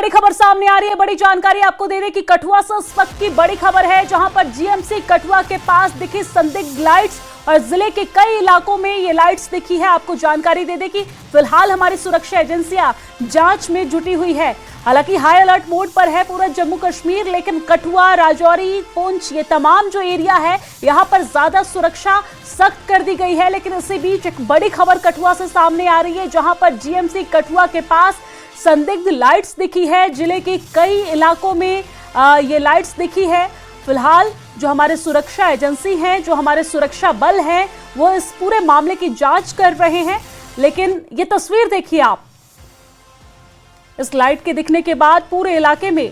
बड़ी खबर सामने आ रही है। बड़ी जानकारी आपको दे दें कि कठुआ से इस वक्त की बड़ी खबर है, जहां पर जीएमसी कठुआ के पास दिखी संदिग्ध लाइट्स और जिले के कई इलाकों में ये लाइट्स दिखी है। आपको जानकारी दे दें कि फिलहाल हमारी सुरक्षा एजेंसियां जांच में जुटी हुई है। हालांकि हाई अलर्ट मोड पर है पूरा जम्मू कश्मीर, लेकिन कठुआ, राजौरी, पुंछ ये तमाम जो एरिया है यहां पर ज्यादा सुरक्षा सख्त कर दी गई है। लेकिन इसी बीच एक बड़ी खबर कठुआ से सामने आ रही है, जहां पर जीएमसी कठुआ के पास संदिग्ध लाइट्स दिखी है। जिले के कई इलाकों में ये लाइट्स दिखी है। फिलहाल जो हमारे सुरक्षा एजेंसी हैं, जो हमारे सुरक्षा बल हैं, वो इस पूरे मामले की जांच कर रहे हैं। लेकिन ये तस्वीर देखिए आप, इस लाइट के दिखने के बाद पूरे इलाके में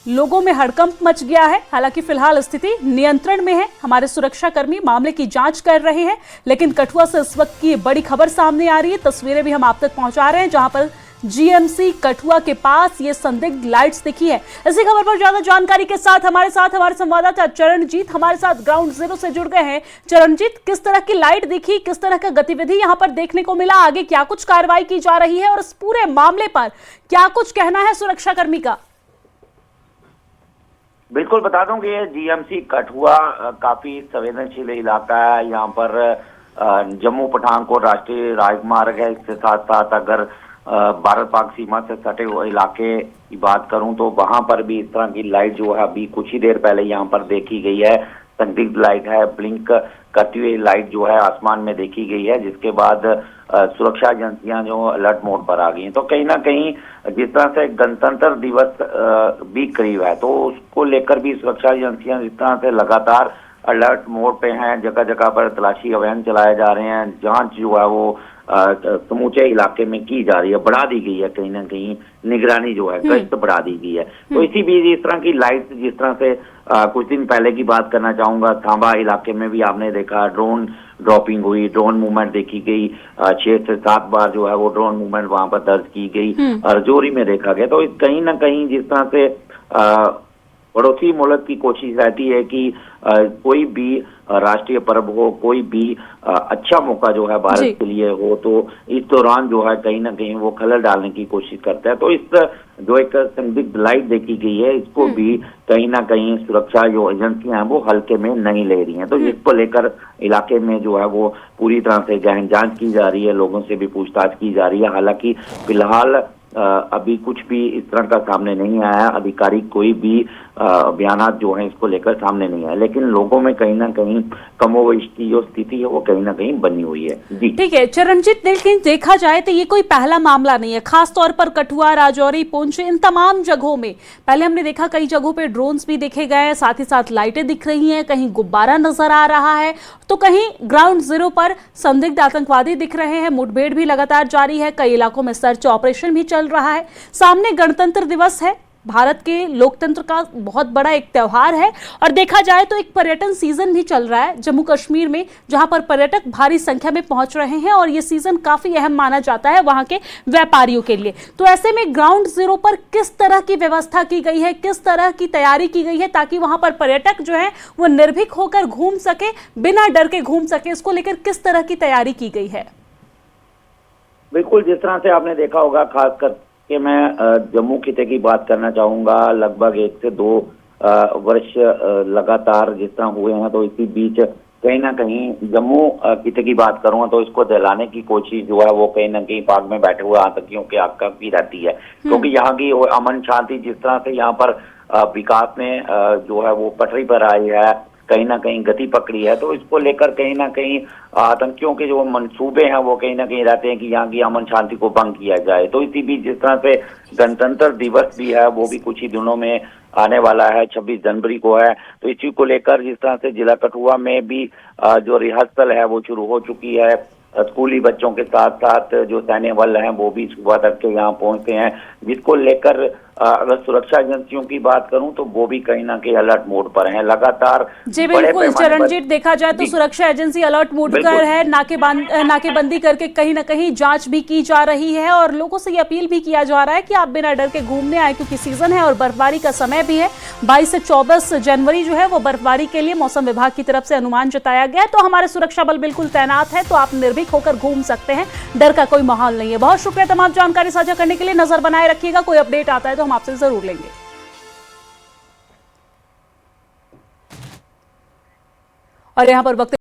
लोगों में हड़कंप मच गया है। हालांकि फिलहाल स्थिति नियंत्रण में है, हमारे सुरक्षाकर्मी मामले की जांच कर रहे हैं। लेकिन कठुआ से इस वक्त की बड़ी खबर सामने आ रही है, तस्वीरें भी हम आप तक पहुंचा रहे हैं, जहां पर जीएमसी कठुआ के पास ये संदिग्ध लाइट्स दिखी है। इसी खबर पर ज्यादा जानकारी के साथ हमारे संवाददाता चरणजीत हमारे साथ ग्राउंड जीरो से जुड़ गए हैं। चरणजीत, किस तरह की लाइट दिखी, किस तरह का गतिविधि यहां पर देखने को मिला, आगे क्या कुछ कार्रवाई की जा रही है और इस पूरे मामले पर क्या कुछ कहना है सुरक्षाकर्मी का? बिल्कुल बता दूं कि जीएमसी कठुआ काफी संवेदनशील इलाका है। यहाँ पर जम्मू पठानकोट राष्ट्रीय राजमार्ग है। इसके साथ साथ अगर भारत पाक सीमा से सटे हुए इलाके की बात करूं तो वहां पर भी इस तरह की लाइट जो है अभी कुछ ही देर पहले यहाँ पर देखी गई है। संदिग्ध लाइट है, ब्लिंक करती हुई लाइट जो है आसमान में देखी गई है, जिसके बाद सुरक्षा एजेंसियां जो अलर्ट मोड पर आ गई हैं। तो कहीं ना कहीं जिस तरह से गणतंत्र दिवस भी करीब है, तो उसको लेकर भी सुरक्षा एजेंसियां जिस तरह से लगातार अलर्ट मोड पे हैं, जगह जगह पर तलाशी अभियान चलाए जा रहे हैं, जांच जो है वो समूचे इलाके में की जा रही है, बढ़ा दी गई है। कहीं ना कहीं निगरानी जो है गश्त बढ़ा दी गई है। तो इसी बीच इस तरह की लाइट, जिस तरह से कुछ दिन पहले की बात करना चाहूंगा, सांबा इलाके में भी आपने देखा ड्रोन ड्रॉपिंग हुई, ड्रोन मूवमेंट देखी गई। 6 से 7 बार जो है वो ड्रोन मूवमेंट वहां पर दर्ज की गई, राजौरी में देखा गया। तो कहीं ना कहीं जिस तरह से पड़ोसी मुल्क की कोशिश रहती है कि कोई भी राष्ट्रीय पर्व हो, कोई भी अच्छा मौका जो है भारत के लिए हो, तो इस दौरान जो है कहीं ना कहीं वो खलल डालने की कोशिश करता है। तो इस जो एक संदिग्ध लाइट देखी गई है, इसको भी कहीं ना कहीं सुरक्षा जो एजेंसियां हैं वो हल्के में नहीं ले रही हैं। तो इसको लेकर इलाके में जो है वो पूरी तरह से गहन जांच की जा रही है, लोगों से भी पूछताछ की जा रही है। हालांकि फिलहाल अभी कुछ भी इस तरह का सामने नहीं आया है, आधिकारिक कोई भी बयान जो है इसको लेकर सामने नहीं आया, लेकिन लोगों में कहीं ना कहीं कमोवेश की जो स्थिति है वो कहीं ना कहीं बनी हुई है। जी ठीक है चरणजीत, लेकिन देखा जाए तो ये कोई पहला मामला नहीं है। खास तौर पर कठुआ, राजौरी, पुंछ, इन तमाम जगहों में पहले हमने देखा कई जगहों पे ड्रोन्स भी देखे गए, साथ ही साथ लाइटें दिख रही हैं, कहीं गुब्बारा नजर आ रहा है, तो कहीं ग्राउंड जीरो पर संदिग्ध आतंकवादी दिख रहे हैं। मुठभेड़ भी लगातार जारी है, कई इलाकों में सर्च ऑपरेशन भी चल रहा है। सामने गणतंत्र दिवस है, भारत के लोकतंत्र का बहुत बड़ा एक त्योहार है, और देखा जाए तो एक पर्यटन सीजन भी चल रहा है जम्मू कश्मीर में, जहां पर पर्यटक भारी संख्या में पहुंच रहे हैं और ये सीजन काफी अहम माना जाता है वहां के व्यापारियों के लिए। तो ऐसे में ग्राउंड जीरो पर किस तरह की व्यवस्था की गई है, किस तरह की तैयारी की गई है ताकि वहां पर पर्यटक जो है वो निर्भीक होकर घूम सके, बिना डर के घूम सके, इसको लेकर किस तरह की तैयारी की गई है? बिल्कुल, जिस तरह से आपने देखा होगा, खासकर कि मैं जम्मू खिते की बात करना चाहूंगा, लगभग 1 से 2 वर्ष लगातार जिस तरह हुए हैं, तो इसी बीच कहीं ना कहीं जम्मू खिते की बात करूंगा तो इसको दहलाने की कोशिश जो है वो कहीं ना कहीं पाक में बैठे हुए आतंकियों के आका भी रहती है, क्योंकि यहाँ की अमन शांति जिस तरह से यहाँ पर विकास में जो है वो पटरी पर आई है, कहीं ना कहीं गति पकड़ी है, तो इसको लेकर कहीं ना कहीं आतंकियों के जो मंसूबे हैं वो कहीं ना कहीं रहते हैं कि यहाँ की अमन शांति को भंग किया जाए। तो इसी बीच जिस तरह से गणतंत्र दिवस भी है, वो भी कुछ ही दिनों में आने वाला है, 26 जनवरी को है, तो इसी को लेकर जिस तरह से जिला कठुआ में भी जो रिहर्सल है वो शुरू हो चुकी है। स्कूली बच्चों के साथ साथ जो सैन्य बल हैं वो भी सुबह तक के यहाँ पहुंचते हैं, जिसको लेकर अगर सुरक्षा एजेंसियों की बात करूं तो वो भी कहीं ना कहीं अलर्ट मोड पर हैं लगातार। जी बिल्कुल चरणजीत, देखा जाए तो सुरक्षा एजेंसी अलर्ट मोड पर है, नाकेबंदी करके कहीं ना कहीं जांच भी की जा रही है और लोगों से ये अपील भी किया जा रहा है कि आप बिना डर के घूमने आए, क्योंकि सीजन है और बर्फबारी का समय भी है। 22 से 24 जनवरी जो है वो बर्फबारी के लिए मौसम विभाग की तरफ से अनुमान जताया गया है, तो हमारे सुरक्षा बल बिल्कुल तैनात है, तो आप निर्भीक सैनिक होकर घूम सकते हैं, डर का कोई माहौल नहीं है। बहुत शुक्रिया तमाम जानकारी साझा करने के लिए। नजर बनाए रखिएगा, कोई अपडेट आता है तो हम आपसे जरूर लेंगे। और यहां पर वक्त